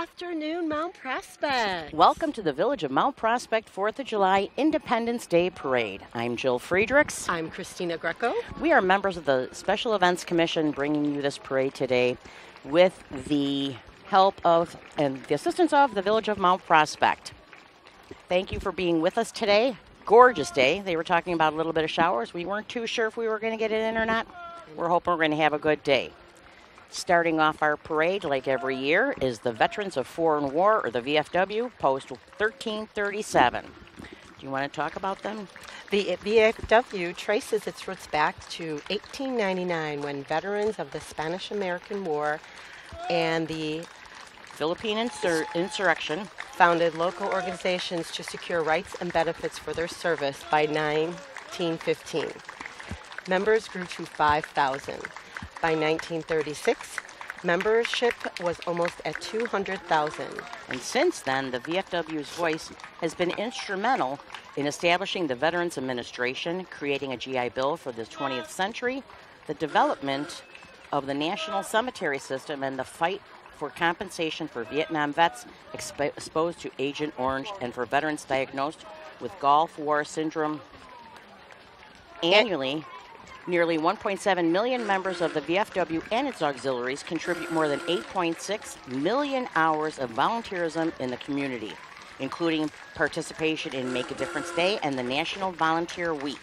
afternoon, Mount Prospect. Welcome to the Village of Mount Prospect 4th of July Independence Day Parade. I'm Jill Friedrichs. I'm Christina Greco. We are members of the Special Events Commission bringing you this parade today with the help of and the assistance of the Village of Mount Prospect. Thank you for being with us today. Gorgeous day. They were talking about a little bit of showers. We weren't too sure if we were going to get it in or not. We're hoping we're going to have a good day. Starting off our parade, like every year, is the Veterans of Foreign War, or the VFW, Post 1337. Do you want to talk about them? The VFW traces its roots back to 1899 when veterans of the Spanish-American War and the Philippine insurrection founded local organizations to secure rights and benefits for their service by 1915. Members grew to 5,000. By 1936, membership was almost at 200,000. And since then, the VFW's voice has been instrumental in establishing the Veterans Administration, creating a GI Bill for the 20th century, the development of the National Cemetery System, and the fight for compensation for Vietnam vets exposed to Agent Orange and for veterans diagnosed with Gulf War syndrome. Annually, nearly 1.7 million members of the VFW and its auxiliaries contribute more than 8.6 million hours of volunteerism in the community, including participation in Make a Difference Day and the National Volunteer Week.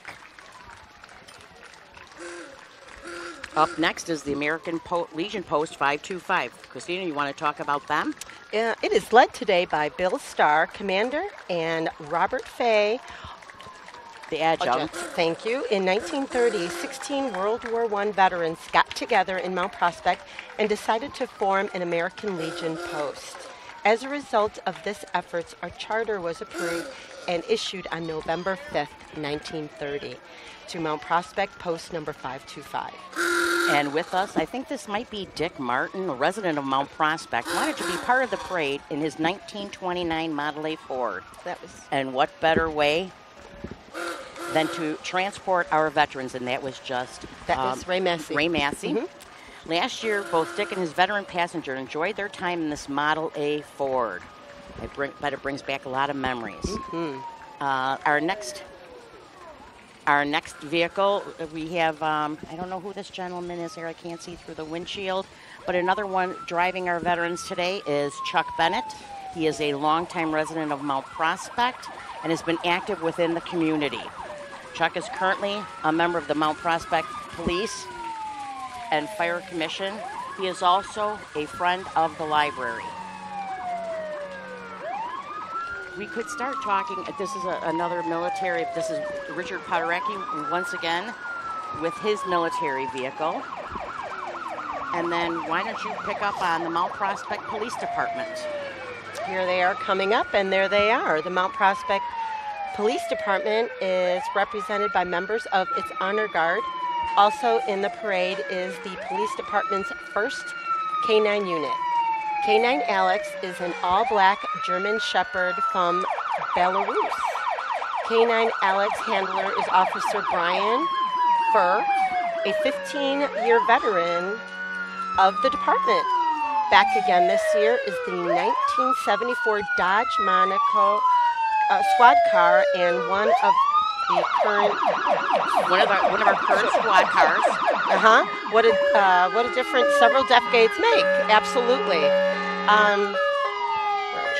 Up next is the American Legion Post 525. Christina, you want to talk about them? It is led today by Bill Starr, Commander, and Robert Fay, the adjutant. Thank you. In 1930, 16 World War I veterans got together in Mount Prospect and decided to form an American Legion post. As a result of this effort, a charter was approved and issued on November 5th, 1930, to Mount Prospect Post number 525. And with us, I think this might be Dick Martin, a resident of Mount Prospect, wanted to be part of the parade in his 1929 Model A Ford. And what better way than to transport our veterans, and that was just... That was Ray Massey. Ray Massey. Mm-hmm. Last year, both Dick and his veteran passenger enjoyed their time in this Model A Ford. But it brings back a lot of memories. Mm-hmm. Our next vehicle, we have, I don't know who this gentleman is here, I can't see through the windshield, but another one driving our veterans today is Chuck Bennett. He is a longtime resident of Mount Prospect and has been active within the community. Chuck is currently a member of the Mount Prospect Police and Fire Commission. He is also a friend of the library. We could start talking, this is another military, this is Richard Poderacki once again with his military vehicle. And then why don't you pick up on the Mount Prospect Police Department? Here they are coming up, and there they are. The Mount Prospect Police Department is represented by members of its honor guard. Also in the parade is the police department's first K-9 unit. K-9 Alex is an all-black German Shepherd from Belarus. K-9 Alex handler is Officer Brian Furr, a 15-year veteran of the department. Back again this year is the 1974 Dodge Monaco squad car and one of our current squad cars. What a difference several decades make. Absolutely.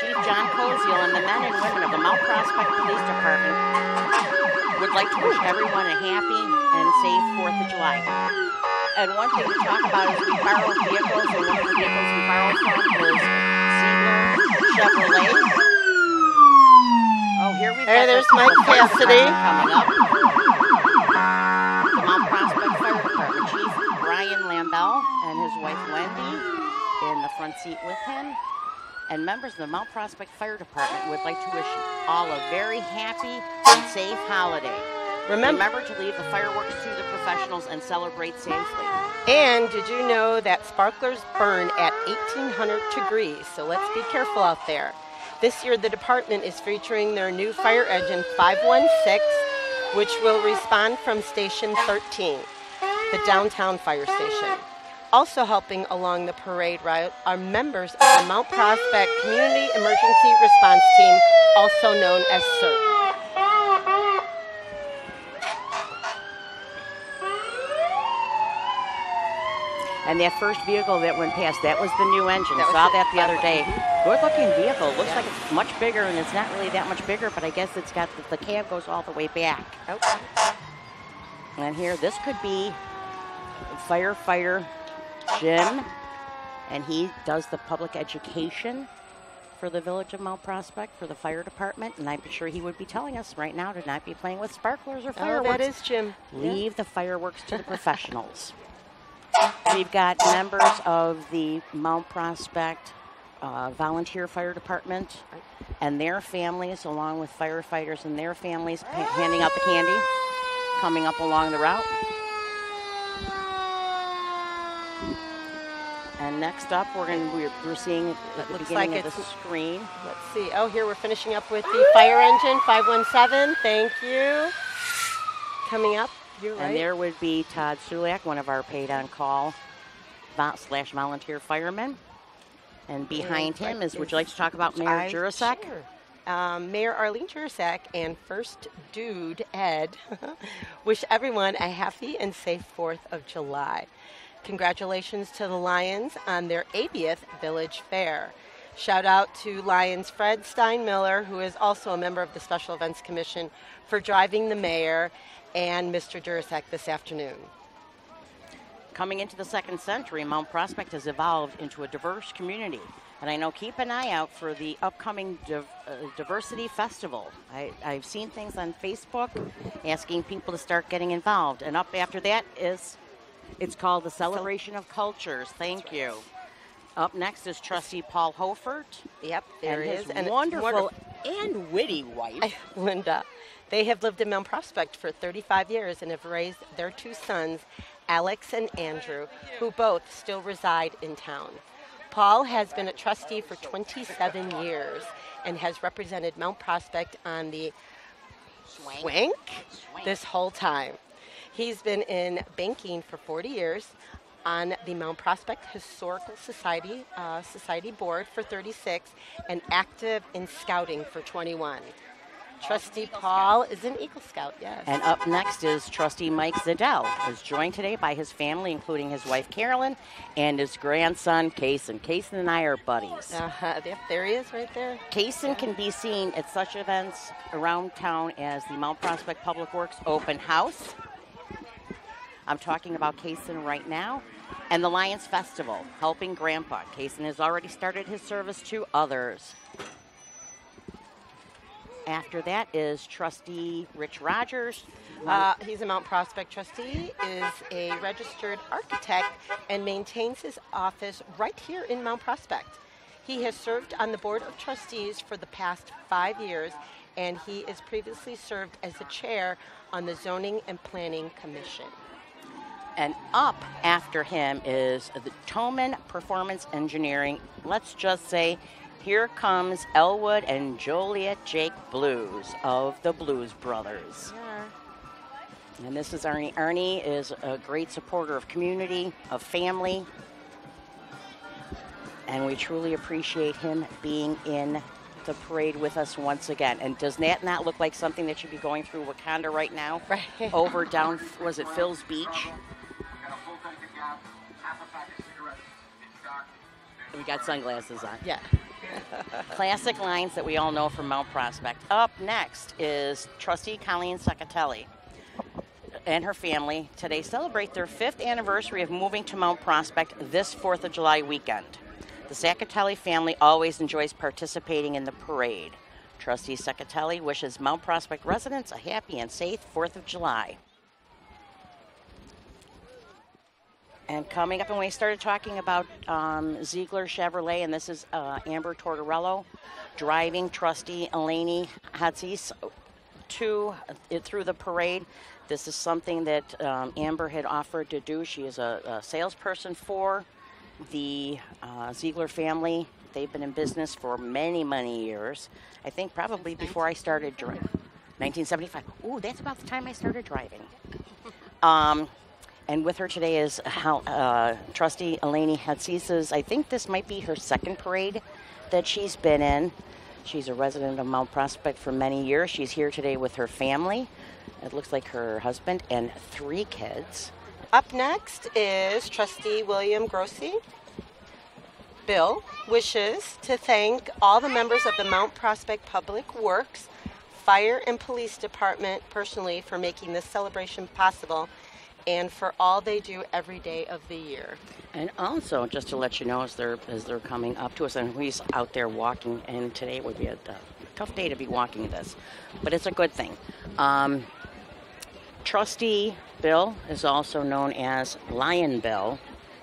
Chief John Koziel and the men and women of the Mount Prospect Police Department would like to wish everyone a happy and safe 4th of July. And one thing to talk about is we borrow vehicles, and one of the vehicles we borrow from is Ziegler Chevrolet. Oh, here we go. There's Mike Cassidy. Coming up. The Mount Prospect Fire Department Chief Brian Lambell and his wife Wendy in the front seat with him. And members of the Mount Prospect Fire Department would like to wish all a very happy and safe holiday. Remember to leave the fireworks to the professionals and celebrate safely. And did you know that sparklers burn at 1,800 degrees? So let's be careful out there. This year, the department is featuring their new fire engine 516, which will respond from Station 13, the downtown fire station. Also helping along the parade route are members of the Mount Prospect Community Emergency Response Team, also known as CERT. And that first vehicle that went past, that was the new engine. That was Saw it. that the other day. Good-looking vehicle. Looks Yeah. like it's much bigger, and it's not really that much bigger, but I guess it's got the cab goes all the way back. Okay. And here, this could be firefighter Jim, and he does the public education for the village of Mount Prospect for the fire department, and I'm sure he would be telling us right now to not be playing with sparklers or fireworks. Oh, that is Jim. Leave the fireworks to the professionals. We've got members of the Mount Prospect volunteer fire department and their families, along with firefighters and their families, handing out the candy, coming up along the route. And next up, we're seeing at the beginning of the screen. Let's see. Oh, here we're finishing up with the fire engine, 517. Thank you. Coming up, you're right. And there would be Todd Sulak, one of our paid-on-call / volunteer firemen. And behind him is, would you like to talk about Mayor Jurasek? Sure. Mayor Arlene Jurasek and First Dude Ed wish everyone a happy and safe 4th of July. Congratulations to the Lions on their 80th Village Fair. Shout out to Lions Fred Steinmiller, who is also a member of the Special Events Commission, for driving the mayor and Mr. Jurasek this afternoon. Coming into the second century, Mount Prospect has evolved into a diverse community. And I know, keep an eye out for the upcoming Diversity Festival. I've seen things on Facebook asking people to start getting involved. And up after that it's called the Celebration of Cultures. Thank you. Up next is Trustee Paul Hofert. Yep, there and he is. His and wonderful and witty wife, Linda. They have lived in Mount Prospect for 35 years and have raised their 2 sons, Alex and Andrew, who both still reside in town. Paul has been a trustee for 27 years and has represented Mount Prospect on the Swank this whole time. He's been in banking for 40 years, on the Mount Prospect Historical Society Board for 36, and active in scouting for 21. Trustee Paul is an Eagle Scout, yes. And up next is Trustee Mike Zedell, who's joined today by his family, including his wife Carolyn and his grandson Kaysen. Kaysen and I are buddies. Yep, there he is right there. Kaysen can be seen at such events around town as the Mount Prospect Public Works Open House. I'm talking about Kaysen right now. And the Lions Festival, helping Grandpa. Kaysen has already started his service to others. After that is Trustee Rich Rogers. He's a Mount Prospect trustee, is a registered architect, and maintains his office right here in Mount Prospect. He has served on the Board of Trustees for the past 5 years, and he is previously served as the chair on the Zoning and Planning Commission. And up after him is the Toman Performance Engineering. Let's just say, here comes Elwood and Joliet Jake Blues of the Blues Brothers. Yeah. And this is Arnie. Arnie is a great supporter of community, of family. And we truly appreciate him being in the parade with us once again. And does that not look like something that should be going through Wakanda right now? Right. Over down, was it Phil's Beach? We got sunglasses on. Yeah. Classic lines that we all know from Mount Prospect. Up next is Trustee Colleen Secatelli and her family. Today celebrate their 5th anniversary of moving to Mount Prospect this 4th of July weekend. The Secatelli family always enjoys participating in the parade. Trustee Secatelli wishes Mount Prospect residents a happy and safe 4th of July. And coming up, and we started talking about Ziegler Chevrolet, and this is Amber Tortorello driving Trustee Eleni Hatzis through the parade. This is something that Amber had offered to do. She is a salesperson for the Ziegler family. They've been in business for many, many years. I think probably before I started driving. 1975. Ooh, that's about the time I started driving. And with her today is Trustee Eleni Hatsis's, I think this might be her second parade that she's been in. She's a resident of Mount Prospect for many years. She's here today with her family. It looks like her husband and 3 kids. Up next is Trustee William Grossi. Bill wishes to thank all the members of the Mount Prospect Public Works, Fire and Police Department personally for making this celebration possible and for all they do every day of the year. And also, just to let you know, as they're coming up to us, and he's out there walking, and today would be a tough day to be walking this, but it's a good thing. Trustee Bill is also known as Lion Bill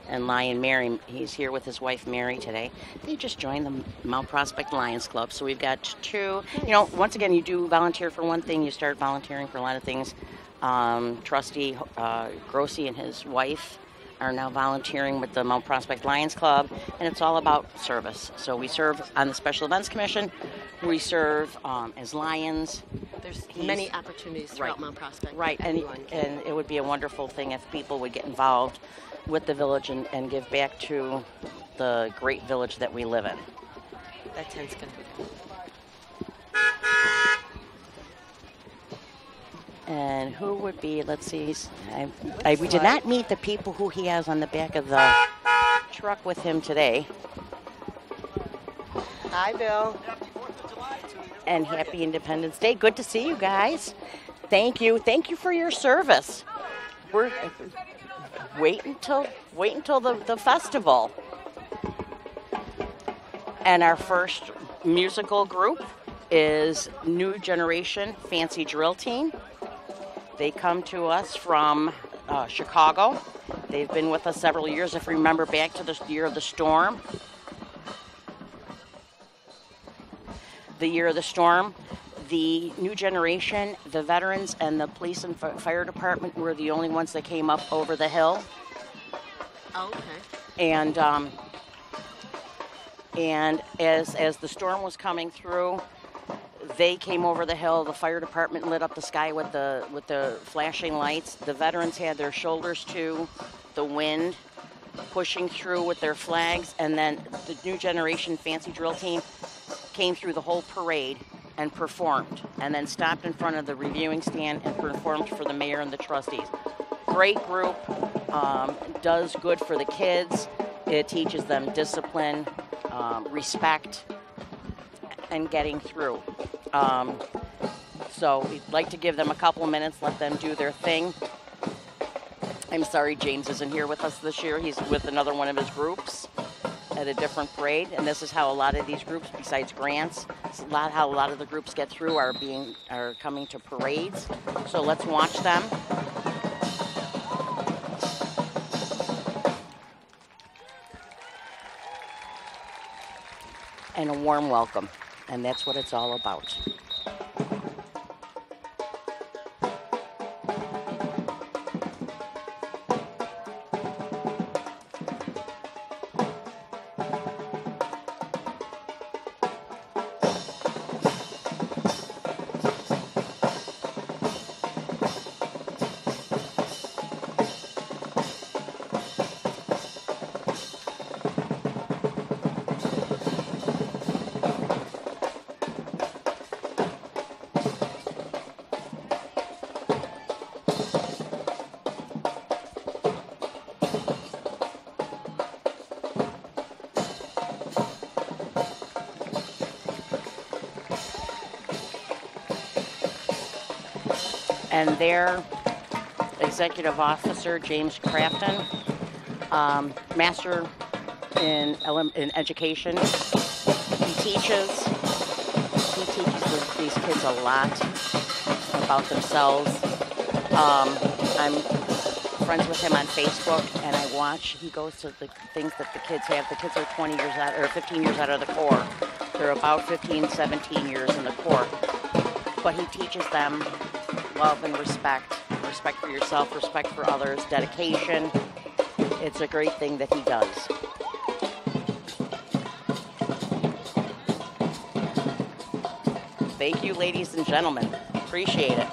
and Lion Mary. He's here with his wife Mary today. They just joined the Mount Prospect Lions Club, so we've got 2. Once again, you do volunteer for one thing, you start volunteering for a lot of things. Trustee Grossi and his wife are now volunteering with the Mount Prospect Lions Club, and it's all about service. So we serve on the Special Events Commission. We serve as Lions. There's many opportunities throughout Mount Prospect. Right, and it would be a wonderful thing if people would get involved with the village and give back to the great village that we live in. That sounds good. And who would be, let's see, we did not meet the people who he has on the back of the truck with him today. Hi, Bill. And happy Independence Day. Good to see you guys. Thank you. Thank you for your service. We're wait until the festival. And our first musical group is New Generation Fancy Drill Team. They come to us from Chicago. They've been with us several years. If you remember back to the year of the storm. The year of the storm, the New Generation, the veterans, and the police and fire department were the only ones that came up over the hill. Oh, okay. And as the storm was coming through, they came over the hill. The fire department lit up the sky with the flashing lights. The veterans had their shoulders to the wind, pushing through with their flags. And then the New Generation Fancy Drill Team came through the whole parade and performed, and then stopped in front of the reviewing stand and performed for the mayor and the trustees. Great group, does good for the kids. It teaches them discipline, respect, and getting through. So we'd like to give them a couple of minutes, let them do their thing. I'm sorry James isn't here with us this year. He's with another one of his groups at a different parade, and this is how a lot of these groups, besides grants, how a lot of the groups get through are coming to parades. So let's watch them. And a warm welcome, and that's what it's all about. And their executive officer, James Crafton, master in education. He teaches these kids a lot about themselves. I'm friends with him on Facebook, and I watch. He goes to the things that the kids have. The kids are 20 years out, or 15 years out of the Corps. They're about 15, 17 years in the Corps. But he teaches them love and respect for yourself, respect for others, dedication. It's a great thing that he does. Thank you, ladies and gentlemen. Appreciate it.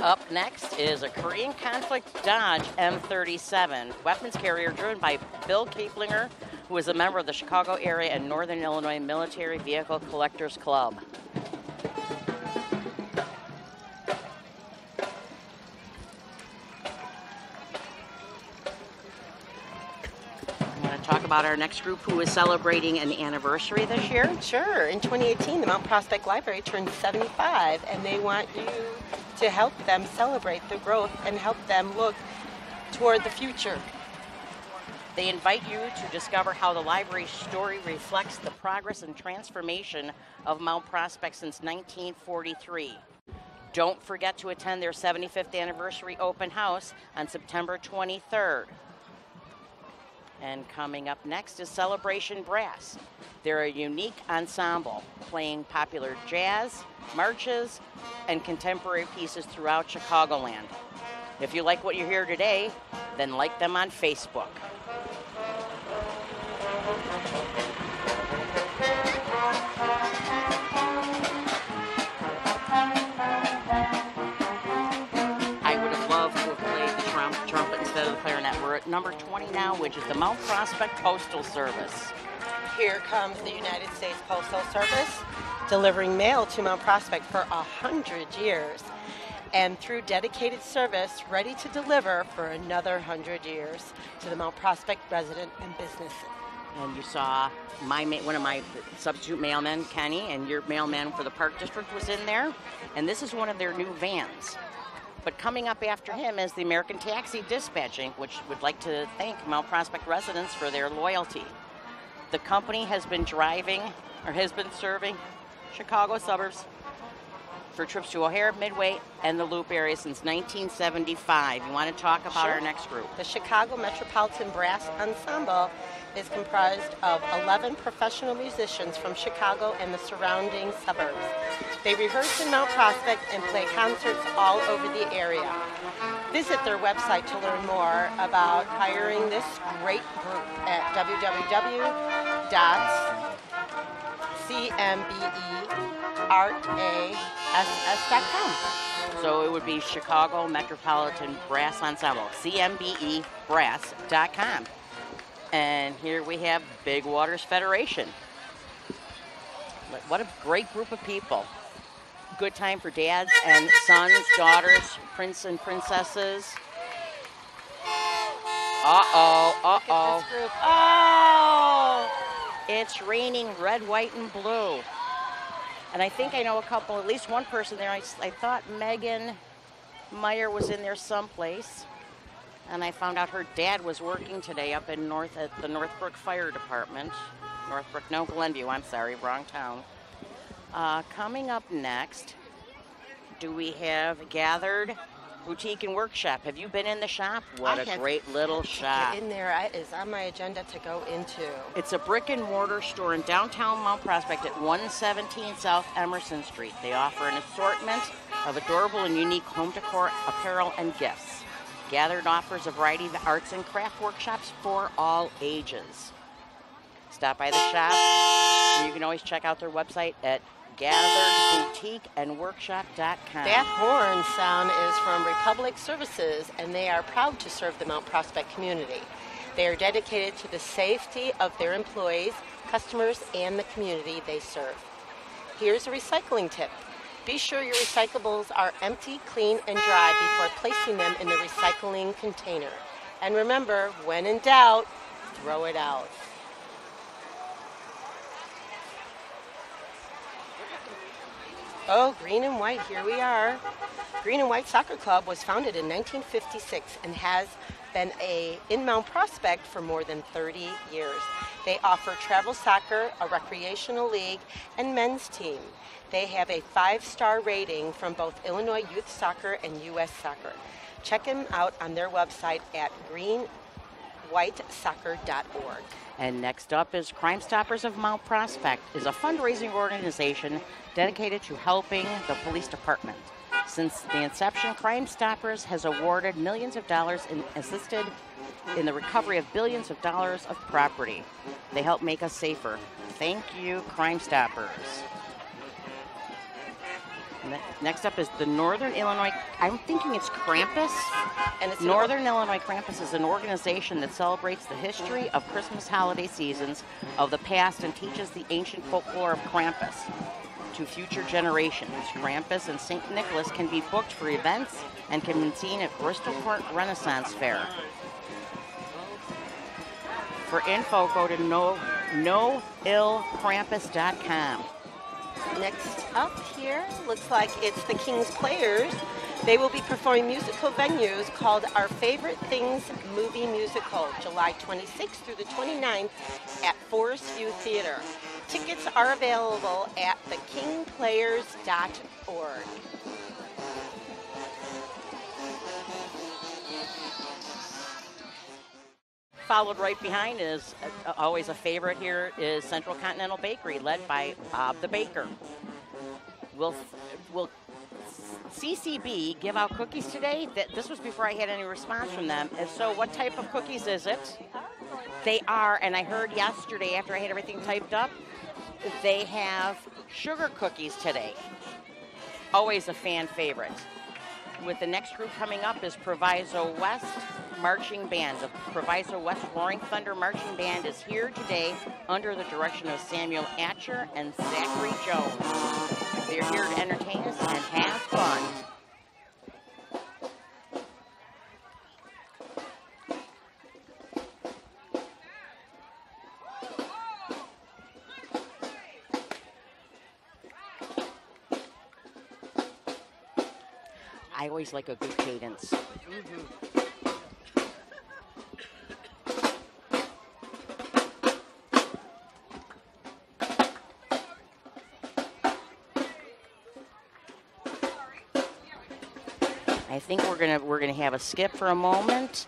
Up next is a Korean conflict Dodge M37, weapons carrier driven by Bill Kaplinger, who is a member of the Chicago area and Northern Illinois Military Vehicle Collectors Club. Talk about our next group who is celebrating an anniversary this year. Sure. In 2018, the Mount Prospect Library turned 75, and they want you to help them celebrate the growth and help them look toward the future. They invite you to discover how the library's story reflects the progress and transformation of Mount Prospect since 1943. Don't forget to attend their 75th anniversary open house on September 23rd. And coming up next is Celebration Brass. They're a unique ensemble playing popular jazz, marches, and contemporary pieces throughout Chicagoland. If you like what you hear today, then like them on Facebook. Trumpet instead of the clarinet. We're at number 20 now, which is the Mount Prospect Postal Service. Here comes the United States Postal Service, delivering mail to Mount Prospect for 100 years, and through dedicated service, ready to deliver for another 100 years to the Mount Prospect resident and business. And you saw one of my substitute mailmen, Kenny, and your mailman for the Park District was in there, and this is one of their new vans. But coming up after him is the American Taxi Dispatching, which would like to thank Mount Prospect residents for their loyalty. The company has been serving Chicago suburbs for trips to O'Hare, Midway, and the Loop area since 1975. You want to talk about our next group? The Chicago Metropolitan Brass Ensemble is comprised of 11 professional musicians from Chicago and the surrounding suburbs. They rehearse in Mount Prospect and play concerts all over the area. Visit their website to learn more about hiring this great group at www.cmbeartass.com. So it would be Chicago Metropolitan Brass Ensemble, cmbebrass.com. And here we have Big Waters Federation. What a great group of people. Good time for dads and sons, daughters, prince and princesses. Uh-oh. Oh! It's raining red, white, and blue. And I think I know at least one person there. I thought Megan Meyer was in there someplace. And I found out her dad was working today up in at the Northbrook Fire Department. Glenview, I'm sorry, wrong town. Coming up next, do we have Gathered Boutique and Workshop. Have you been in the shop? What a great little shop. Get in there. It is on my agenda to go into. It's a brick and mortar store in downtown Mount Prospect at 117 South Emerson Street. They offer an assortment of adorable and unique home decor, apparel, and gifts. Gathered offers a variety of arts and craft workshops for all ages. Stop by the shop, and you can always check out their website at gatheredboutiqueandworkshop.com. That horn sound is from Republic Services, and they are proud to serve the Mount Prospect community. They are dedicated to the safety of their employees, customers, and the community they serve. Here's a recycling tip. Be sure your recyclables are empty, clean, and dry before placing them in the recycling container. And remember, when in doubt, throw it out. Oh, Green and White, here we are. Green and White Soccer Club was founded in 1956 and has been in Mount Prospect for more than 30 years. They offer travel soccer, a recreational league, and men's team. They have a 5-star rating from both Illinois Youth Soccer and U.S. Soccer. Check them out on their website at greenwhitesoccer.org. And next up is Crime Stoppers of Mount Prospect, is a fundraising organization dedicated to helping the police department. Since the inception, Crime Stoppers has awarded millions of dollars and assisted in the recovery of billions of dollars of property. They help make us safer. Thank you, Crime Stoppers. Next up is the Northern Illinois, I'm thinking it's Krampus. And it's Northern Illinois Krampus is an organization that celebrates the history of Christmas holiday seasons of the past and teaches the ancient folklore of Krampus to future generations. Krampus and St. Nicholas can be booked for events and can be seen at Bristol Court Renaissance Fair. For info, go to noillkrampus.com. Next up here, looks like it's the King's Players. They will be performing musical venues called Our Favorite Things Movie Musical, July 26th through the 29th at Forest View Theater. Tickets are available at thekingplayers.org. Followed right behind is, always a favorite here, is Central Continental Bakery, led by Bob the Baker. Will CCB give out cookies today? This was before I had any response from them. And so what type of cookies is it? They are, and I heard yesterday after I had everything typed up, they have sugar cookies today. Always a fan favorite. With the next group coming up is Proviso West Marching Band. The Proviso West Roaring Thunder Marching Band is here today under the direction of Samuel Atcher and Zachary Jones. They're here to entertain us and have fun. I always like a good cadence. I think we're gonna have a skip for a moment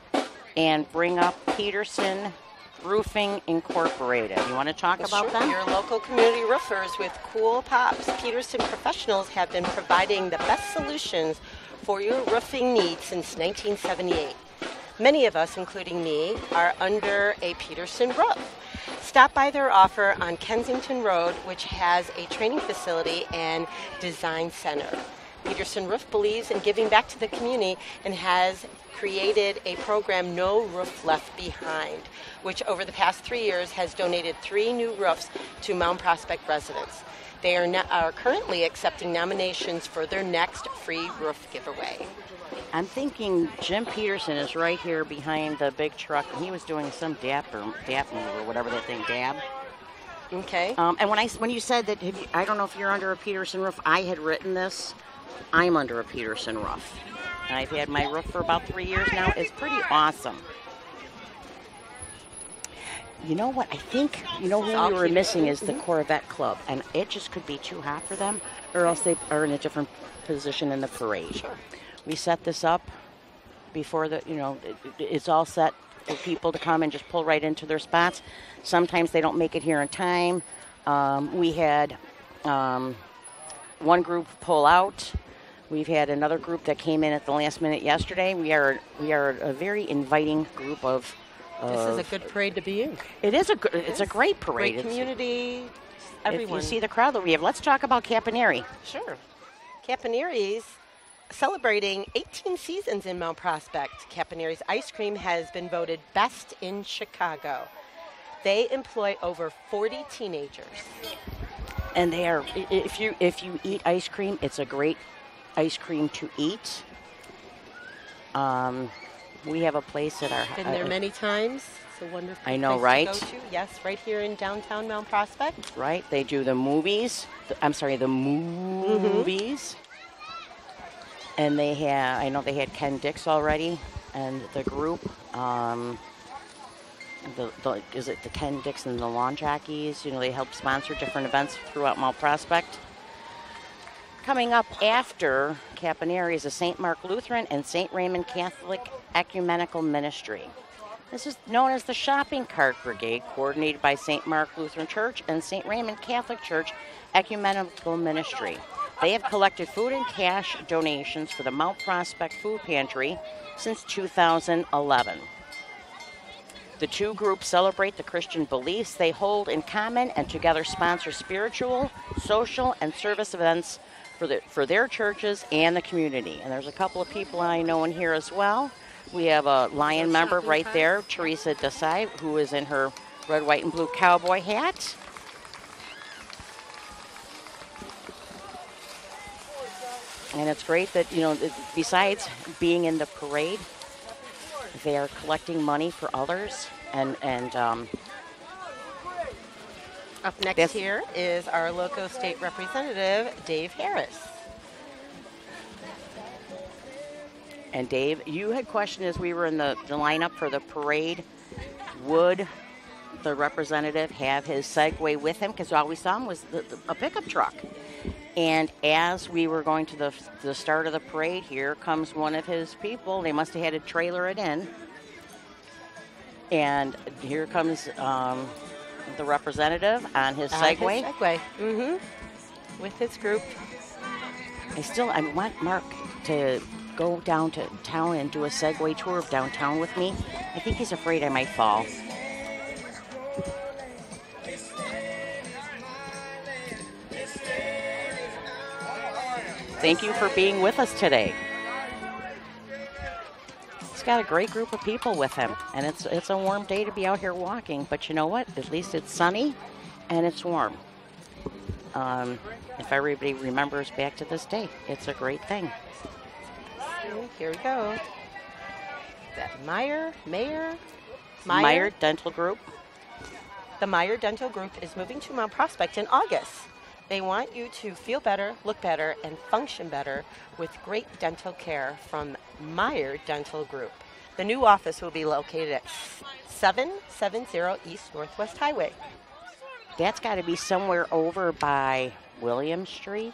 and bring up Peterson Roofing Incorporated. You want to talk about them? Your local community roofers with cool pops. Peterson professionals have been providing the best solutions for your roofing needs since 1978. Many of us, including me, are under a Peterson roof. Stop by their offer on Kensington Road, which has a training facility and design center. Peterson Roof believes in giving back to the community and has created a program, No Roof Left Behind, which over the past 3 years has donated 3 new roofs to Mount Prospect residents. They are currently accepting nominations for their next free roof giveaway. I'm thinking Jim Peterson is right here behind the big truck. He was doing some DAP move or whatever that thing, DAB. Okay. And when you said that, I don't know if you're under a Peterson roof, I had written this. I'm under a Peterson roof. And I've had my roof for about 3 years now. It's pretty awesome. You know what? I think, who we were missing is the Corvette Club. And it just could be too hot for them, or else they are in a different position in the parade. Sure. We set this up before it's all set for people to come and just pull right into their spots. Sometimes they don't make it here in time. We had one group pull out. We've had another group that came in at the last minute yesterday. We are a very inviting group of. This is a good parade to be in. It is it's a great parade. Great community. Everyone. If you see the crowd that we have, let's talk about Caponeri. Sure. Caponeri's celebrating 18 seasons in Mount Prospect. Caponeri's ice cream has been voted best in Chicago. They employ over 40 teenagers. And they are, if you eat ice cream, it's a great ice cream to eat. We have a place at our house. Been there many times. It's a wonderful I know, place right? to go to. Yes, right here in downtown Mount Prospect. Right. They do the movies. The movies. And I know they had Ken Dix already. and the group, is it the Ken Dixon, the Lawn Jockeys? You know, they help sponsor different events throughout Mount Prospect. Coming up after Caponari is the St. Mark Lutheran and St. Raymond Catholic Ecumenical Ministry. This is known as the Shopping Cart Brigade, coordinated by St. Mark Lutheran Church and St. Raymond Catholic Church Ecumenical Ministry. They have collected food and cash donations for the Mount Prospect Food Pantry since 2011. The two groups celebrate the Christian beliefs they hold in common and together sponsor spiritual, social, and service events for their churches and the community. And there's a couple of people I know in here as well. We have a Lion member right there, Teresa Desai, who is in her red, white, and blue cowboy hat. And it's great that, you know, besides being in the parade, they are collecting money for others. And up next here is our local state representative, Dave Harris. And Dave, you had questioned as we were in the lineup for the parade, would the representative have his Segway with him? Because all we saw him was a pickup truck. And as we were going to the start of the parade, here comes one of his people. They must have had to trailer it in. And here comes the representative on his Segway. With his group. I want Mark to go down to town and do a Segway tour of downtown with me. I think he's afraid I might fall. Thank you for being with us today. He's got a great group of people with him, and it's a warm day to be out here walking, but you know what? At least it's sunny and it's warm. If everybody remembers back to this day, it's a great thing. Here we go. Is that Meyer Dental Group. The Meyer Dental Group is moving to Mount Prospect in August. They want you to feel better, look better, and function better with great dental care from Meyer Dental Group. The new office will be located at 770 East Northwest Highway. That's got to be somewhere over by William Street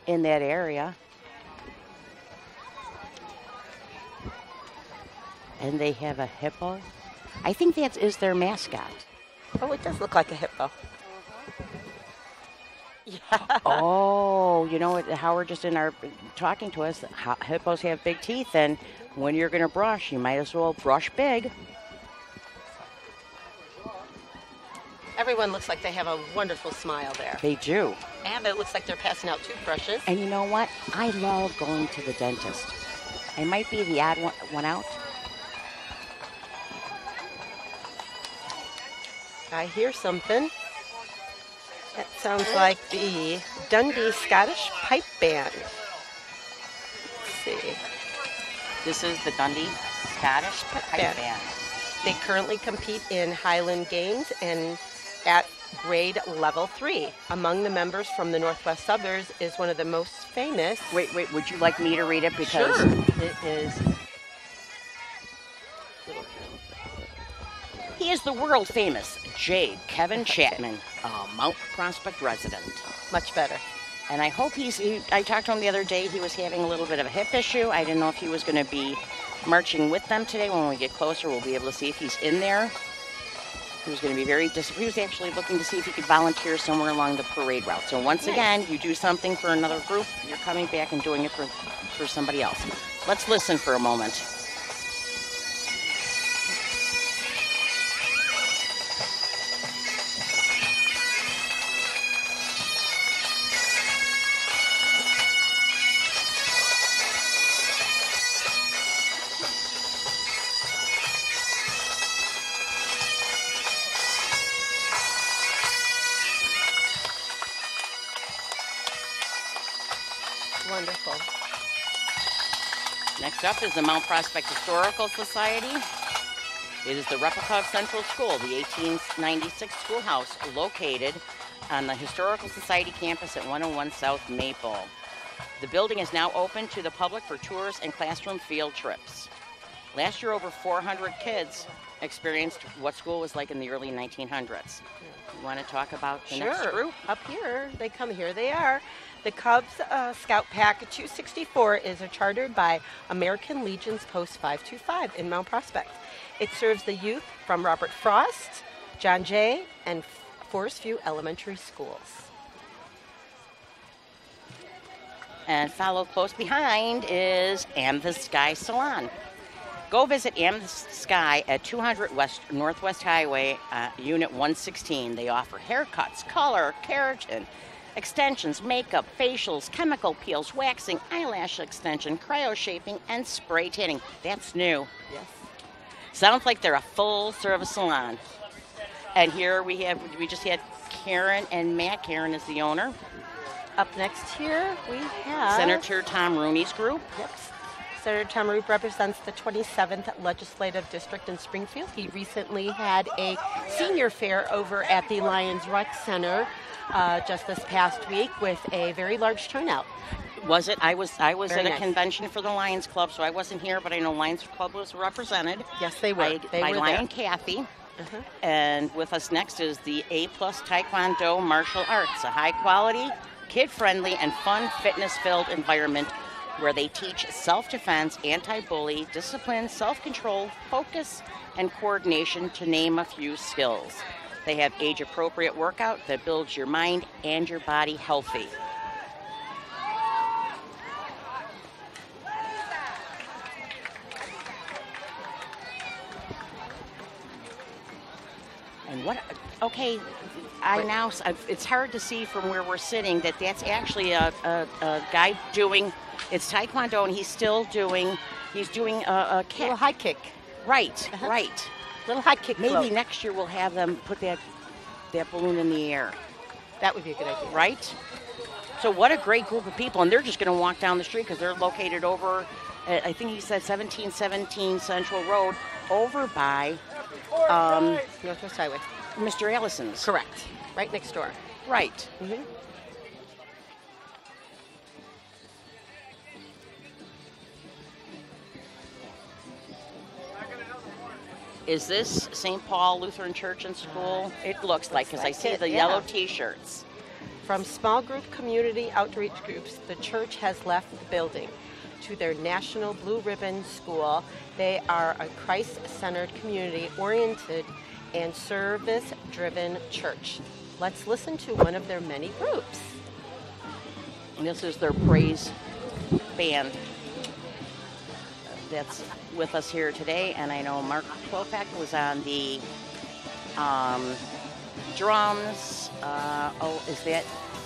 in that area. And they have a hippo. I think that is their mascot. Oh, it does look like a hippo. Yeah. Oh, you know what? Howard just talking to us. Hippos have big teeth, and when you're going to brush, you might as well brush big. Everyone looks like they have a wonderful smile there. They do. And it looks like they're passing out toothbrushes. And you know what? I love going to the dentist. I might be the odd one out. I hear something. That sounds like the Dundee Scottish Pipe Band. Let's see. This is the Dundee Scottish Pipe Band. They currently compete in Highland Games and at grade level 3. Among the members from the Northwest Suburbs is one of the most famous. Wait, would you like me to read it? Because sure. It is. He is the world famous J. Kevin Chapman, a Mount Prospect resident. Much better. And I hope I talked to him the other day. He was having a little bit of a hip issue. I didn't know if he was going to be marching with them today. When we get closer, we'll be able to see if he's in there. He was going to be he was actually looking to see if he could volunteer somewhere along the parade route. So once again, you do something for another group, you're coming back and doing it for somebody else. Let's listen for a moment. Wonderful. Next up is the Mount Prospect Historical Society. It is the replica of Central School, the 1896 schoolhouse located on the Historical Society campus at 101 South Maple. The building is now open to the public for tours and classroom field trips. Last year, over 400 kids experienced what school was like in the early 1900s. You want to talk about the next group? Up here, here they are. The Cub Scout Pack 264 is chartered by American Legion's Post 525 in Mount Prospect. It serves the youth from Robert Frost, John Jay, and Forest View Elementary Schools. And followed close behind is Amethyst Sky Salon. Go visit Amethyst Sky at 200 Northwest Highway, Unit 116. They offer haircuts, color, keratin, extensions, makeup, facials, chemical peels, waxing, eyelash extension, cryo-shaping, and spray tanning. That's new. Yes. Sounds like they're a full-service salon. And here we just had Karen and Matt. Karen is the owner. Up next here, we have Senator Tom Rooney's group. Yep. Senator Tom Rooney represents the 27th Legislative District in Springfield. He recently had a senior fair over at the Lions Rec Center just this past week with a very large turnout. Was it? I was Very at a nice. convention for the Lions Club, so I wasn't here, but I know Lions Club was represented. Yes, they were. By Lion Kathy. And with us next is the A-plus Taekwondo Martial Arts, a high-quality, kid-friendly, and fun fitness-filled environment where they teach self-defense, anti-bully, discipline, self-control, focus, and coordination, to name a few skills. They have age-appropriate workout that builds your mind and your body healthy. And what, okay, it's hard to see from where we're sitting that that's actually a guy doing, it's Taekwondo, and he's doing a kick. Little high kick. Right, right. Little high kick Maybe float. next year we'll have them put that balloon in the air. That would be a good idea. Right? So what a great group of people, and they're just going to walk down the street because they're located over, I think he said 1717 Central Road, over by Northwest Highway. Mr. Allison's. Correct. Right next door. Right. Mm-hmm. Is this St. Paul Lutheran Church and School? It looks like, because I see it, the yeah. yellow T-shirts. From small group community outreach groups, the church has left the building to their National Blue Ribbon School. They are a Christ-centered, community-oriented, and service-driven church. Let's listen to one of their many groups. And this is their praise band that's with us here today. And I know Mark Klopak was on the drums.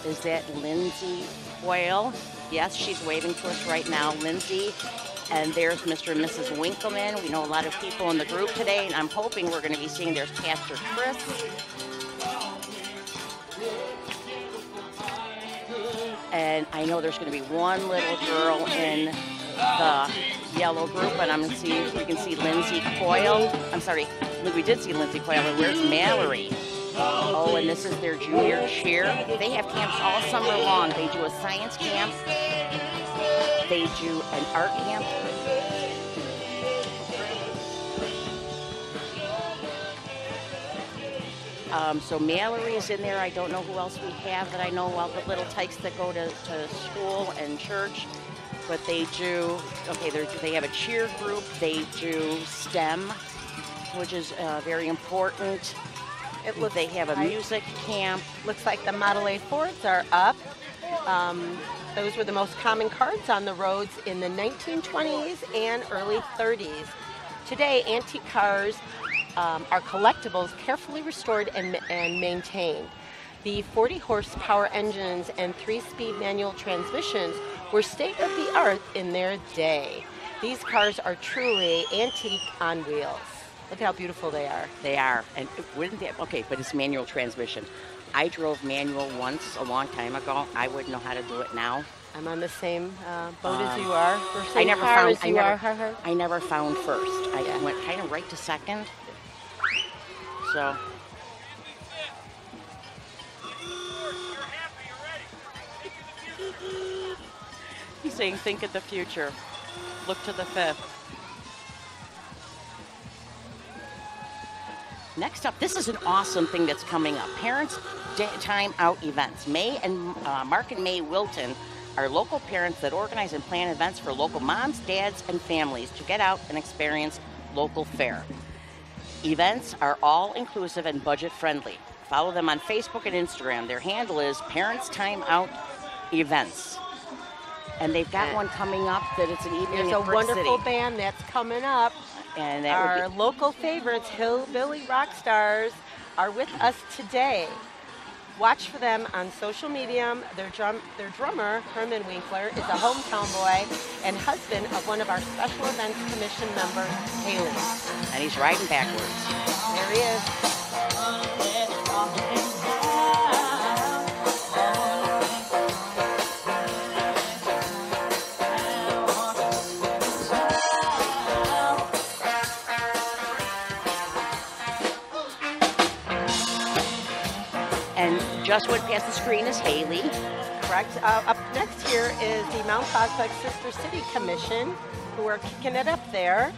Is that Lindsay Quayle? Yes, she's waving to us right now, Lindsay. And there's Mr. and Mrs. Winkleman. We know a lot of people in the group today, and I'm hoping we're going to be seeing there's Pastor Chris. And I know there's going to be one little girl in the yellow group, and I'm going to see if we can see Lindsay Coyle. I'm sorry, we did see Lindsay Coyle, and where's Mallory? Oh, and this is their junior cheer. They have camps all summer long. They do a science camp. They do an art camp. So Mallory is in there. I don't know who else we have that I know, all the little tykes that go to school and church. But they do, okay, they have a cheer group. They do STEM, which is very important. They have a music camp. Looks like the Model A Fords are up. Those were the most common cars on the roads in the 1920s and early 30s. Today, antique cars are collectibles carefully restored and maintained. The 40 horsepower engines and 3-speed manual transmissions were state-of-the-art in their day. These cars are truly antique on wheels. Look at how beautiful they are. They are. And wouldn't that, okay, but it's manual transmission. I drove manual once a long time ago. I wouldn't know how to do it now. I'm on the same boat as you are. I never found first. I went kind of right to second. So. He's saying, think of the future. Look to the fifth. Next up, this is an awesome thing that's coming up. Parents' Time Out events. Mark and May Wilton are local parents that organize and plan events for local moms, dads, and families to get out and experience local fare. Events are all inclusive and budget friendly. Follow them on Facebook and Instagram. Their handle is Parents Time Out Events. And they've got one coming up that it's an evening There's in a Brick wonderful City. band that's coming up. And that Our would be local favorites, Hillbilly Rock Stars, are with us today. Watch for them on social media. Their drummer, Herman Winkler, is a hometown boy and husband of one of our Special Events Commission members, Haley. and he's riding backwards. There he is. And just went past the screen is Haley. Correct. Up next here is the Mount Prospect Sister City Commission, who are kicking it up there.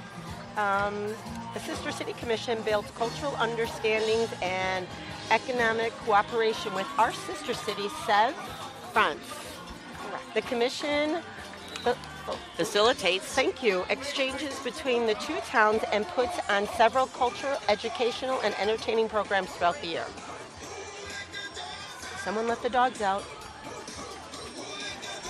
The Sister City Commission builds cultural understandings and economic cooperation with our sister city, says France. Correct. The commission Facilitates. thank you, exchanges between the two towns and puts on several cultural, educational, and entertaining programs throughout the year. Someone let the dogs out.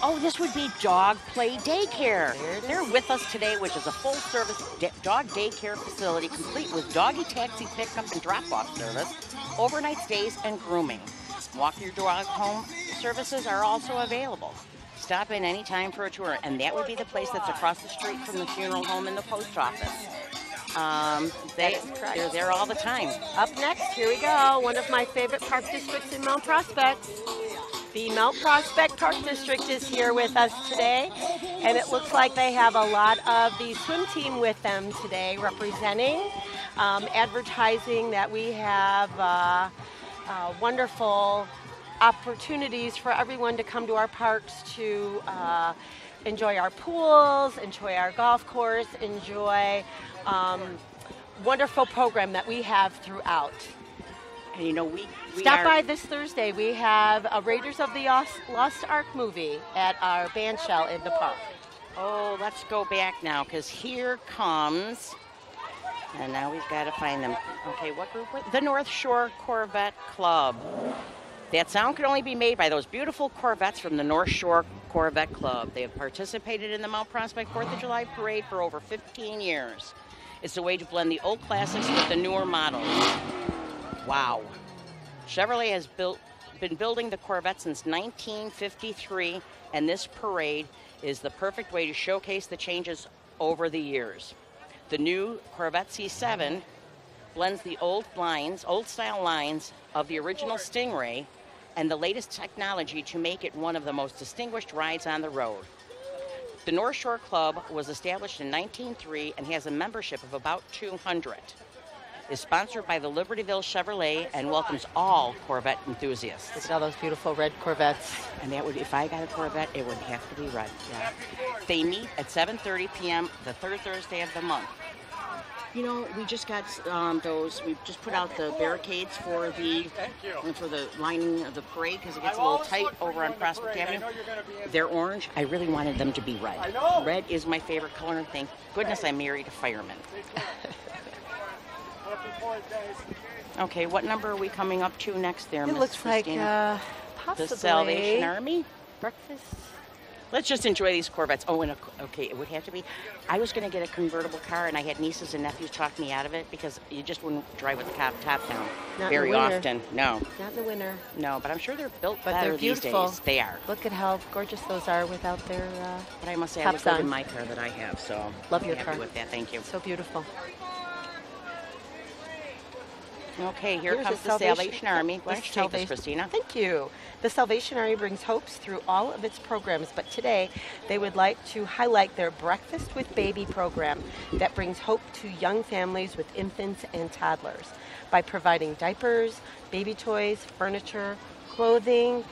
Oh, this would be Jog Play Daycare. There it is. They're with us today, which is a full-service dog daycare facility complete with doggy taxi pickup and drop-off service, overnight stays, and grooming. Walk your dog home services are also available. Stop in anytime for a tour, and that would be the place that's across the street from the funeral home and the post office. They're there all the time. Up next, here we go. One of my favorite park districts in Mount Prospect. The Mount Prospect Park District is here with us today, and it looks like they have a lot of the swim team with them today representing, advertising that we have wonderful opportunities for everyone to come to our parks to enjoy our pools, enjoy our golf course, enjoy wonderful program that we have throughout. And you know, we Stop by this Thursday. We have a Raiders of the Lost Ark movie at our band shell in the park. Oh, let's go back now, because here comes, and now we've got to find them. Okay, what group? The North Shore Corvette Club. That sound can only be made by those beautiful Corvettes from the North Shore Corvette Club. They have participated in the Mount Prospect 4th of July Parade for over 15 years. It's a way to blend the old classics with the newer models. Wow. Chevrolet has been building the Corvette since 1953, and this parade is the perfect way to showcase the changes over the years. The new Corvette C7 blends the old style lines of the original Stingray and the latest technology to make it one of the most distinguished rides on the road. The North Shore Club was established in 1903 and has a membership of about 200. Is sponsored by the Libertyville Chevrolet and welcomes all Corvette enthusiasts. Look at all those beautiful red Corvettes. And that would, if I got a Corvette, it would have to be red. Yeah. They meet at 7:30 p.m. the third Thursday of the month. You know, we just got we just put out the barricades for the lining of the parade because it gets a little tight over on Prospect Avenue. They're orange. I really wanted them to be red. Red is my favorite color, and thank goodness I married a fireman. Okay, what number are we coming up to next there, Miss It looks Christina? like possibly The Salvation Army? breakfast. Let's just enjoy these Corvettes. Oh, and okay, it would have to be. I was going to get a convertible car, and I had nieces and nephews talk me out of it because you just wouldn't drive with the top down Not very in the winter. often. No, Not in the winter, no, but I'm sure they're built but better they're beautiful. these days. They are. Look at how gorgeous those are without their But I must say, I tops look good on. in my car that I have, so Love I'm your happy car. with that. Thank you. So beautiful. Okay, here Here's comes a the Salvation Army. Why the don't you take this, Salvation- Christina? Thank you. The Salvation Army brings hopes through all of its programs, but today they would like to highlight their Breakfast with Baby program that brings hope to young families with infants and toddlers by providing diapers, baby toys, furniture, clothing.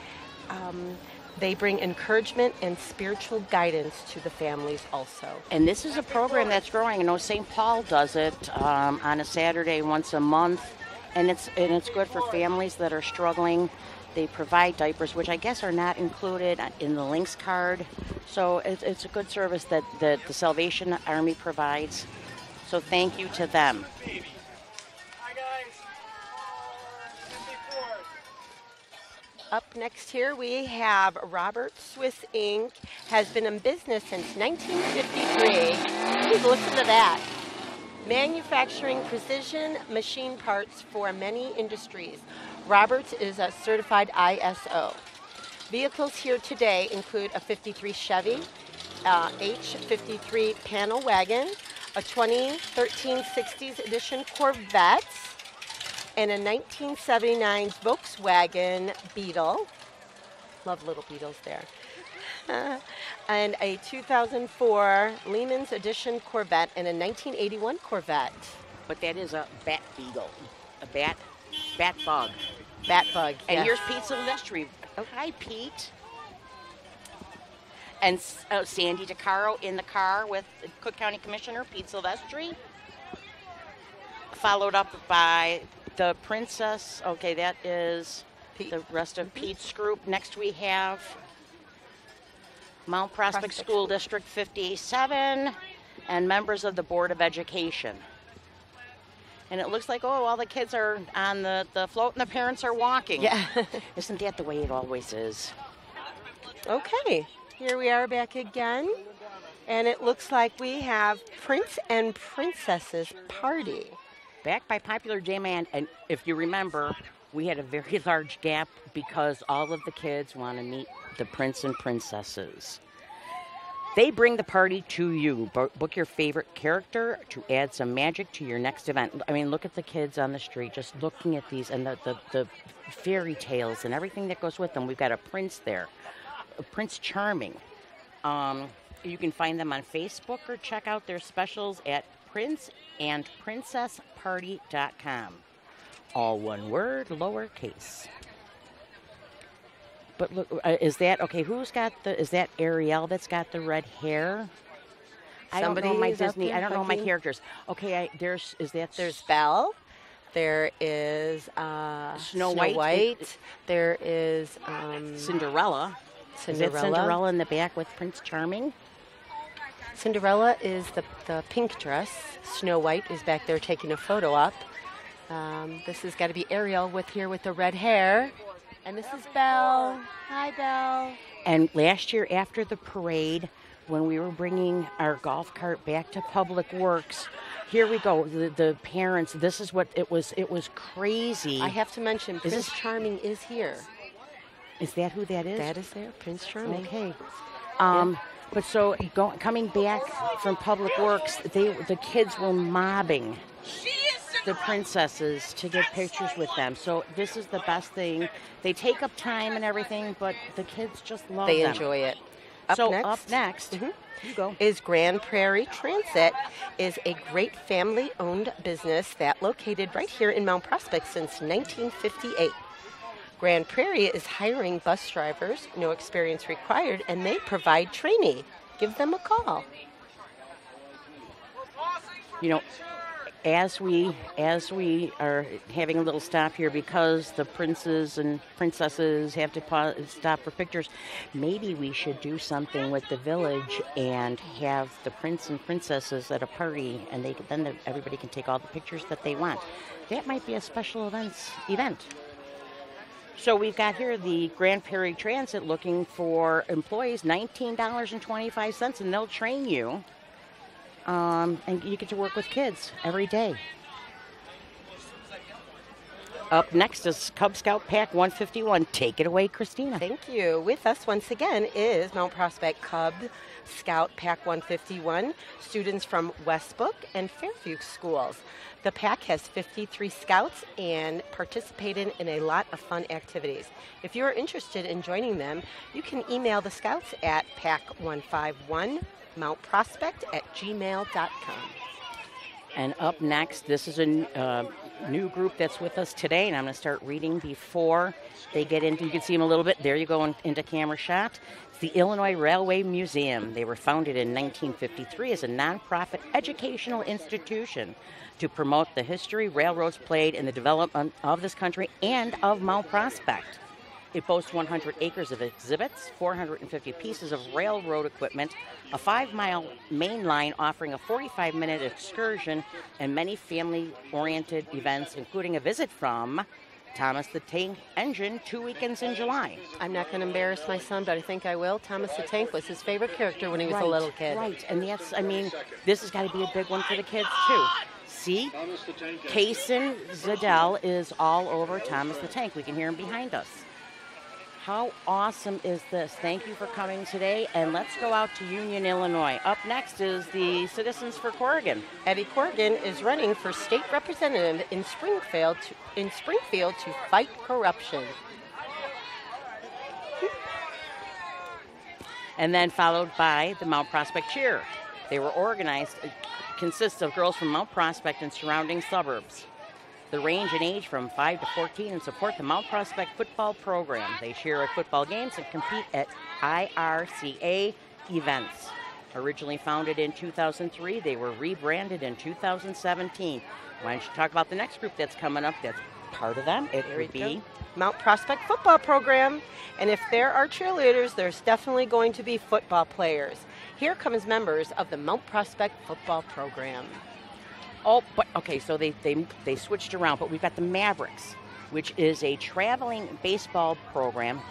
They bring encouragement and spiritual guidance to the families also. And this is a program that's growing. I know St. Paul does it on a Saturday once a month. And it's good for families that are struggling. They provide diapers, which I guess are not included in the Links card. So it's a good service that the Salvation Army provides. So thank you to them. Hi, guys. Up next here we have Robert Swiss Inc. has been in business since 1953. Please listen to that. Manufacturing precision machine parts for many industries. Roberts is a certified ISO. Vehicles here today include a 53 Chevy, H53 panel wagon, a 2013 60s edition Corvette, and a 1979 Volkswagen Beetle. Love little Beetles there. And a 2004 Lehman's Edition Corvette and a 1981 Corvette. But that is a bat beetle, a bat bug. Bat bug, And yes. here's Pete Silvestri. Oh, hi, Pete. And Sandy DeCaro in the car with Cook County Commissioner Pete Silvestri. Followed up by the Princess. Okay, that is Pete. the rest of Pete's group. Next we have Mount Prospect School District 57 and members of the Board of Education. And it looks like, oh, all the kids are on the float and the parents are walking. Yeah. Isn't that the way it always is? Okay, here we are back again. And it looks like we have Prince and Princess's Party. Back by popular demand, and if you remember, we had a very large gap because all of the kids want to meet the prince and princesses. They bring the party to you. Book your favorite character to add some magic to your next event. I mean, look at the kids on the street, just looking at these and the fairy tales and everything that goes with them. We've got a prince there, a Prince Charming. You can find them on Facebook or check out their specials at princeandprincessparty.com. All one word, lowercase. But look, is that, okay, who's got is that Ariel that's got the red hair? I don't know my Disney, I don't know my characters. Okay, there's Belle. There is Snow White. There is Cinderella. Is that Cinderella in the back with Prince Charming? Cinderella is the pink dress. Snow White is back there taking a photo up. This has got to be Ariel with the red hair. And this is Belle. Hi, Belle. And last year after the parade, when we were bringing our golf cart back to Public Works, here we go. The parents, this is what it was. It was crazy. I have to mention, Prince Charming is here. Is that who that is? That is there, Prince Charming. Okay. But so coming back from Public Works, the kids were mobbing the princesses to get pictures with them. So this is the best thing. They take up time and everything, but the kids just love them. They enjoy it. Up next you go. Is Grand Prairie Transit, is a great family-owned business that located right here in Mount Prospect since 1958. Grand Prairie is hiring bus drivers, no experience required, and they provide training. Give them a call. You know, as we are having a little stop here because the princes and princesses have to stop for pictures, maybe we should do something with the village and have the prince and princesses at a party, and then everybody can take all the pictures that they want. That might be a special event. So we've got here the Grand Prairie Transit looking for employees, $19.25, and they'll train you. And you get to work with kids every day. Up next is Cub Scout Pack 151. Take it away, Christina. Thank you. With us once again is Mount Prospect Cub Scout Pack 151, students from Westbrook and Fairview schools. The pack has 53 scouts and participated in a lot of fun activities. If you are interested in joining them, you can email the scouts at pack151mountprospect@gmail.com. And up next, this is new group that's with us today, and I'm going to start reading before they get into, you can see them a little bit. There you go into camera shot. It's the Illinois Railway Museum. They were founded in 1953 as a nonprofit educational institution to promote the history railroads played in the development of this country and of Mount Prospect. It boasts 100 acres of exhibits, 450 pieces of railroad equipment, a 5-mile main line offering a 45-minute excursion, and many family-oriented events, including a visit from Thomas the Tank Engine 2 weekends in July. I'm not going to embarrass my son, but I think I will. Thomas the Tank was his favorite character when he was a little kid. Right, and that's, I mean, this has got to be a big one for the kids, too. See, Kaysen Zadell is all over Thomas the Tank. We can hear him behind us. How awesome is this? Thank you for coming today, and let's go out to Union, Illinois. Up next is the Citizens for Corrigan. Eddie Corrigan is running for state representative in Springfield to fight corruption. And then followed by the Mount Prospect Cheer. They were organized, it consists of girls from Mount Prospect and surrounding suburbs. The range in age from 5 to 14 and support the Mount Prospect football program. They cheer at football games and compete at IRCA events. Originally founded in 2003, they were rebranded in 2017. Why don't you talk about the next group that's coming up that's part of them? It would be Mount Prospect football program. And if there are cheerleaders, there's definitely going to be football players. Here comes members of the Mount Prospect football program. Oh, but okay, so they switched around, but we've got the Mavericks, which is a traveling baseball program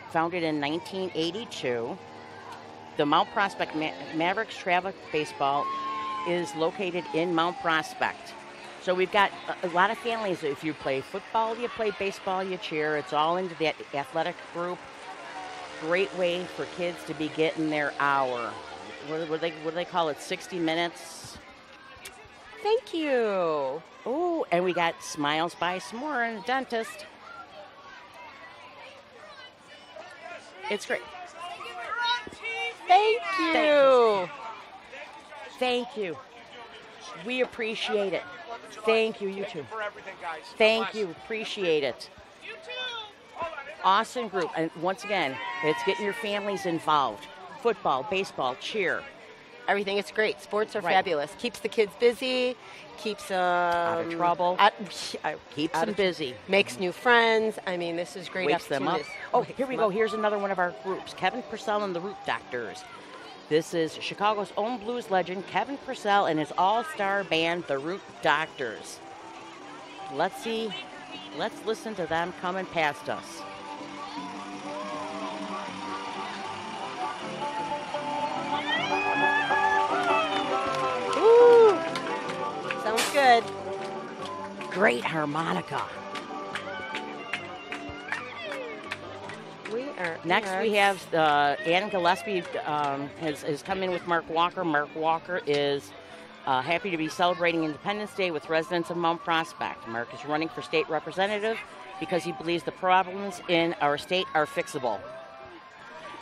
founded in 1982. The Mount Prospect Mavericks Travel Baseball is located in Mount Prospect. So we've got a lot of families. If you play football, you play baseball, you cheer. It's all into that athletic group. Great way for kids to be getting their hour. What do they call it? 60 minutes. Thank you. Oh, and we got Smiles by S'more and a dentist. It's great. Thank you. Thank you. We appreciate it. Thank you, you too. Thank you. Appreciate it. Awesome group. And once again, it's getting your families involved. Football, baseball, cheer. Everything is great. Sports are fabulous. Keeps the kids busy, keeps them out of trouble, keeps them busy, makes new friends. I mean, this is great. Wakes them up. Oh, here we go. Here's another one of our groups, Kevin Purcell and the Root Doctors. This is Chicago's own blues legend, Kevin Purcell, and his all-star band, the Root Doctors. Let's listen to them coming past us. Good. Great harmonica. Next we have Ann Gillespie has come in with Mark Walker. Mark Walker is happy to be celebrating Independence Day with residents of Mount Prospect. Mark is running for state representative because he believes the problems in our state are fixable.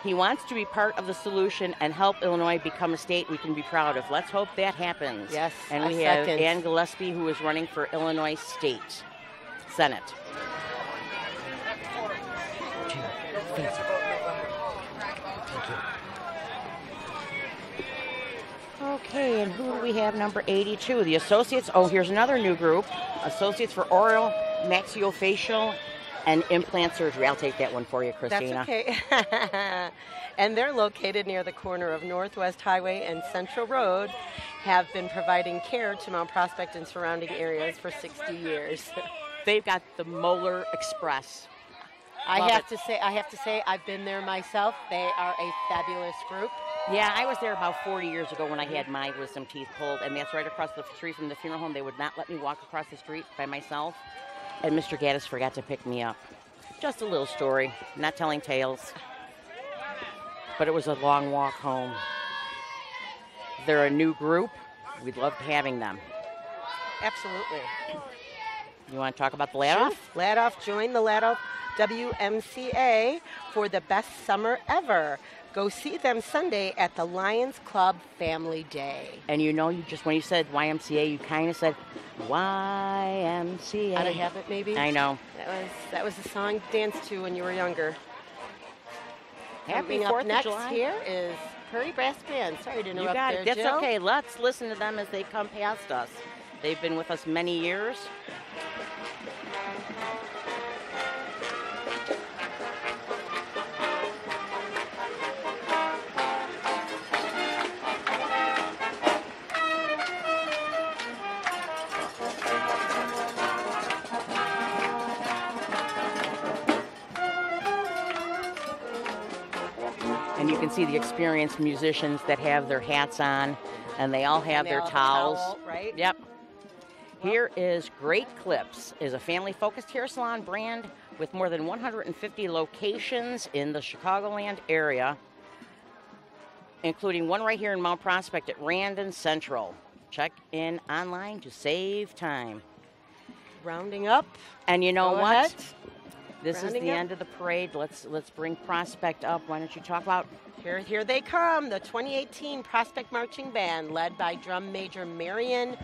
He wants to be part of the solution and help Illinois become a state we can be proud of. Let's hope that happens. Yes, and we have Ann Gillespie, who is running for Illinois State Senate. Okay, and who do we have? Number 82, the Associates. Oh, here's another new group. Associates for Oral, Maxillofacial, and Implant Surgery. I'll take that one for you, Christina. That's okay. And they're located near the corner of Northwest Highway and Central Road, have been providing care to Mount Prospect and surrounding areas for 60 years. They've got the Molar Express. I have to say, I've been there myself. They are a fabulous group. Yeah, I was there about 40 years ago when I had my wisdom teeth pulled, and that's right across the street from the funeral home. They would not let me walk across the street by myself, and Mr. Gaddis forgot to pick me up. Just a little story, not telling tales, but it was a long walk home. They're a new group. We'd love having them. Absolutely. You want to talk about the Ladoff? Sure. Ladoff, join the Ladoff YMCA for the best summer ever. Go see them Sunday at the Lions Club Family Day. And you know, when you said YMCA, you kind of said YMCA. Out of habit, maybe? I know. That was a song to dance to when you were younger. Happy Coming 4th up of next July. here is Prairie Brass Band. Sorry to interrupt You got there, it. That's Jill. okay. Let's listen to them as they come past us. They've been with us many years. And you can see the experienced musicians that have their hats on, and they all have their towels. Right? Yep. Here is Great Clips, is a family-focused hair salon brand with more than 150 locations in the Chicagoland area, including one right here in Mount Prospect at Randon Central. Check in online to save time. Rounding up. And you know Go what? ahead. This is the end of the parade. Let's bring Prospect up. Why don't you talk about? Here they come, the 2018 Prospect Marching Band, led by Drum Major Marion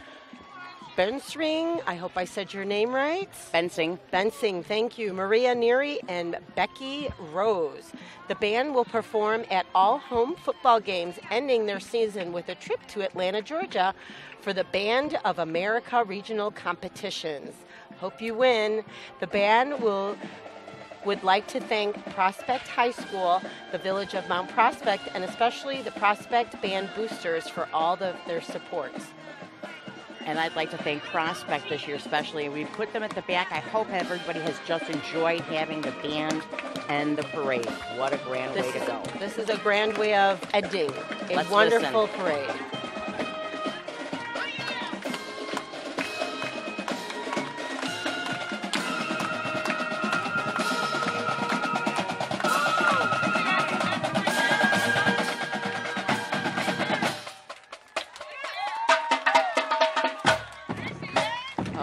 Bensring. I hope I said your name right. Fencing. Fencing, thank you. Maria Neary and Becky Rose. The band will perform at all home football games, ending their season with a trip to Atlanta, Georgia for the Band of America regional competitions. Hope you win. The band would like to thank Prospect High School, the village of Mount Prospect, and especially the Prospect Band Boosters for all of their support. And I'd like to thank Prospect this year especially. We've put them at the back. I hope everybody has just enjoyed having the band and the parade. What a grand way to go. This is a grand way of ending a Let's wonderful listen. parade.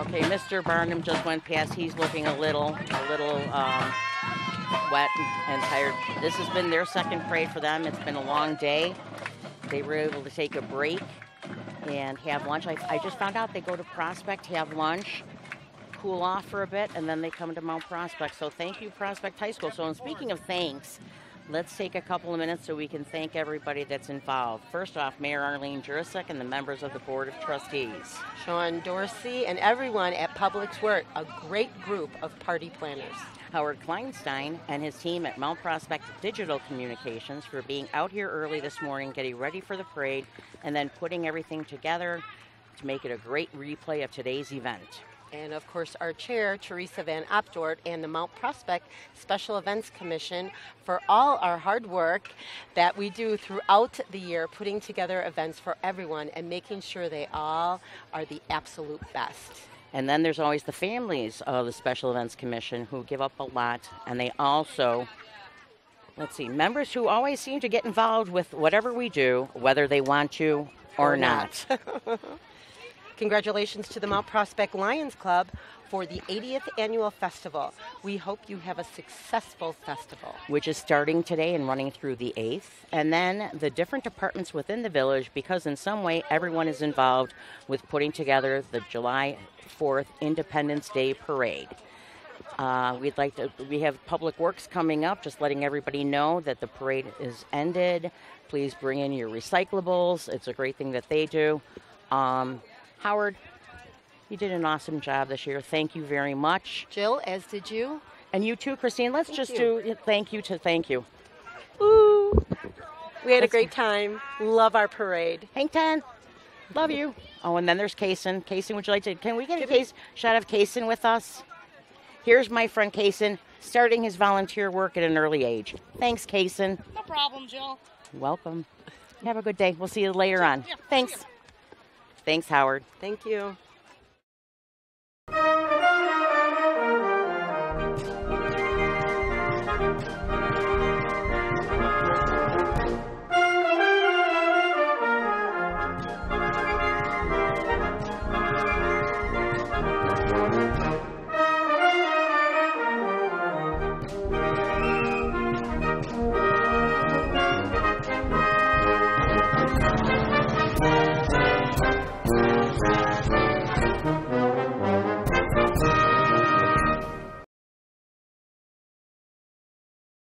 Okay, Mr. Barnum just went past. He's looking a little wet and tired. This has been their second parade for them. It's been a long day. They were able to take a break and have lunch. I just found out they go to Prospect, have lunch, cool off for a bit, and then they come to Mount Prospect. So thank you, Prospect High School. So, and speaking of thanks, let's take a couple of minutes so we can thank everybody that's involved. First off, Mayor Arlene Jurasek and the members of the Board of Trustees. Sean Dorsey and everyone at Publix Work, a great group of party planners. Howard Kleinstein and his team at Mount Prospect Digital Communications for being out here early this morning, getting ready for the parade, and then putting everything together to make it a great replay of today's event. And of course, our chair, Teresa Van Opdort, and the Mount Prospect Special Events Commission for all our hard work that we do throughout the year, putting together events for everyone and making sure they all are the absolute best. And then there's always the families of the Special Events Commission who give up a lot, and they also, members who always seem to get involved with whatever we do, whether they want to or not. Congratulations to the Mount Prospect Lions Club for the 80th annual festival. We hope you have a successful festival. Which is starting today and running through the 8th. And then the different departments within the village, because in some way everyone is involved with putting together the July 4th Independence Day Parade. We have Public Works coming up, just letting everybody know that the parade is ended. Please bring in your recyclables. It's a great thing that they do. Howard, you did an awesome job this year. Thank you very much. Jill, as did you. And you too, Christine. Let's do thank you to thank you. Ooh. We had a great time. Love our parade. Hang 10. Love you. Oh, and then there's Kaysen. Kaysen, would you like to, can we get a shot of Kaysen with us? Here's my friend Kaysen, starting his volunteer work at an early age. Thanks, Kaysen. No problem, Jill. Welcome. Have a good day. We'll see you later on. Yeah, Thanks. Thanks, Howard. Thank you.